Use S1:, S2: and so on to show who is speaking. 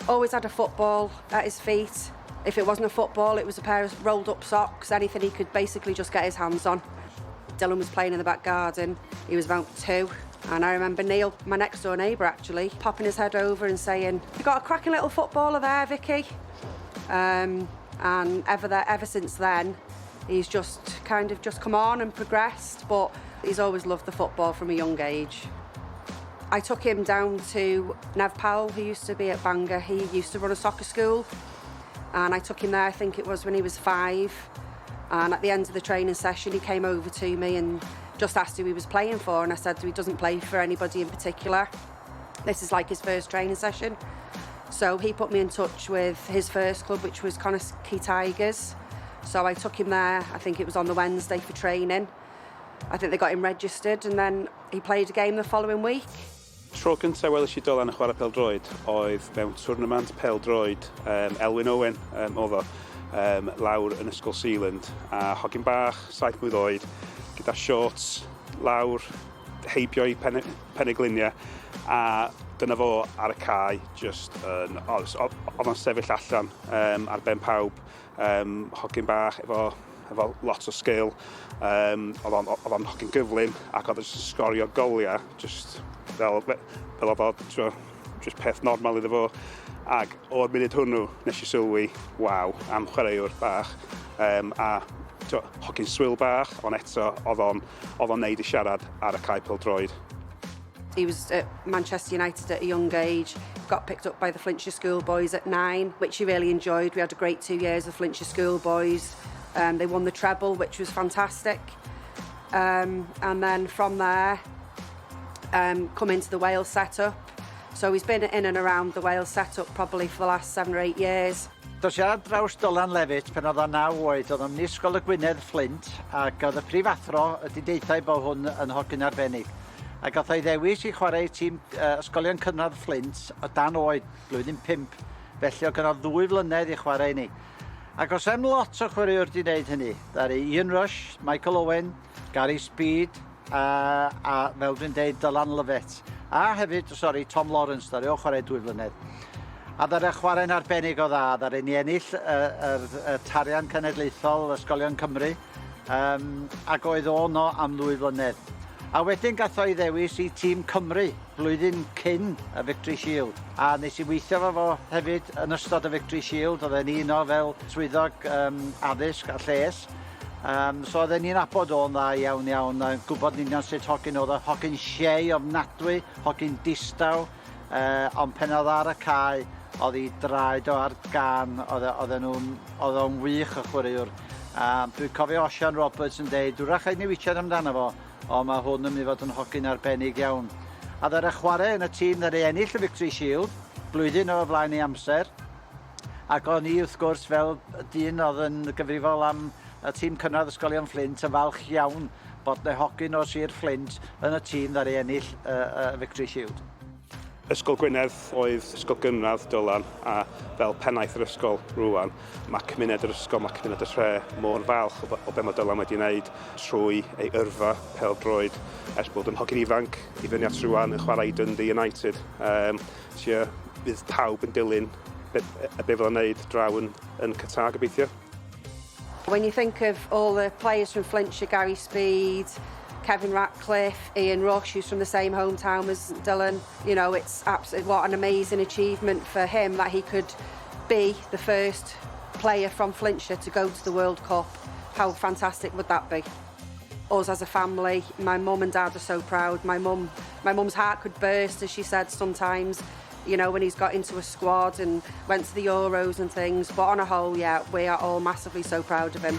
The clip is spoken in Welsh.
S1: Always had a football at his feet. If it wasn't a football, it was a pair of rolled up socks, anything he could basically just get his hands on. Dylan was playing in the back garden. He was about 2. And I remember Neil, my next door neighbour actually, popping his head over and saying, "You've got a cracking little footballer there, Vicky." And ever since then, he's just kind of just come on and progressed, but he's always loved the football from a young age. I took him down to Nev Powell, who used to be at Bangor. He used to run a soccer school, and I took him there, I think it was when he was 5. And at the end of the training session, he came over to me and just asked who he was playing for, and I said he doesn't play for anybody in particular. This is like his first training session. So he put me in touch with his first club, which was Connah's Tigers. So I took him there, I think it was on the Wednesday for training. I think they got him registered, and then he played a game the following week.
S2: Tro cyntaf welis I Dylan yn chwarae pêl-droed oedd mewn twrnament pêl-droed Elwyn Owen oedd o lawr yn Ysgol Sealand, a hogyn bach 7 mlwydd oed gyda shorts lawr heibio I penegluniau, a dyna fo ar y cae, oedd o'n sefyll allan ar ben pawb, hogyn bach efo lot o sgil, oedd o'n hogyn gyflym ac oedd o'n sgorio goliau fel oedd o just peth normal iddo fo. Ac o'r munud hwnnw nes I sylwi, waw, am chwaraewr bach, a hogyn swyl bach, ond eto oedd o'n neud I siarad ar y cae pêl-droed.
S1: He was at Manchester United at a young age, got picked up by the Flintshire schoolboys at 9, which he really enjoyed. We had a great 2 years of Flintshire schoolboys. They won the treble, which was fantastic. And then from there, come into the Wales setup. So he's been in and around the Wales setup probably for the last 7 or 8 years.
S3: Dos I ar draws Dylan Levitt pan oedd o 9 oed, oedd o'n ysgol y Gwynedd Flint, ac oedd y prifathro wedi deithau bod hwn yn hogyn arbennig. Ac oedd o'i ddewis I chwarae tîm ysgolion cynradd Flint o dan oed, blwyddyn 5, felly oedd gynnal 2 flynedd I chwarae ni. Ac os am lot o chwaraewr wedi gwneud hynny, ddaru Ian Rush, Michael Owen, Gary Speed, a fel dwi'n deud Dylan Levitt. A hefyd, Tom Lawrence, ddaru o chwarae 2 flynedd. A ddaru chwarae'n arbennig o dda, ddaru ni ennill y tarian cenedlaethol ysgolion Cymru, ac oedd o'n o am 2 flynedd. A wedyn gath o'i ddewis I tîm Cymru, blwyddyn cyn y Victory Shield. A nes I weithio fo hefyd yn ystod y Victory Shield, oedd e'n un o fel swyddog addysg a lles. So oedd e'n un abod o'n dda iawn, a gwybod union sut hogyn oedd o, hogyn siei ofnadwy, hogyn distaw, ond pen oedd ar y cae, oedd I draed o ar gan, oedd o'n wych o chwaraewr. Dwi'n cofio Osian Roberts yn deud, wrach ei newidiad amdano fo, ond mae hwn yn mynd I fod yn hogyn arbennig iawn. A ddara chwarae yn y tîm ddara ennill y Victory Shield, blwyddyn o flaen I amser, ac o'n I wrth gwrs fel dyn oedd yn gyfrifol am y tîm cynradd ysgolion Flint yn falch iawn bod y hogyn o Sir Flint yn y tîm ddara ennill y Victory Shield.
S2: Ysgol Gwynedd oedd ysgol gynradd Dylan, a fel pennaeth yr ysgol rwan, mae cymuned yr ysgol, mae cymuned y tre mor falch o be mae Dylan wedi wneud trwy ei yrfa pêl-droed ers bod yn hogyn ifanc I fyny at rwan yn chwarae Dundee United. Bydd pawb yn dilyn be fydd o'n wneud draw yn Qatar gobeithio.
S1: When you think of all the players from Flintshire, Gary Speed, Kevin Ratcliffe, Ian Rush, who's from the same hometown as Dylan, you know, it's absolutely what an amazing achievement for him that he could be the first player from Flintshire to go to the World Cup. How fantastic would that be? Us as a family, my mum and dad are so proud. My mum's heart could burst, as she said sometimes, you know, when he's got into a squad and went to the Euros and things. But on a whole, yeah, we are all massively so proud of him.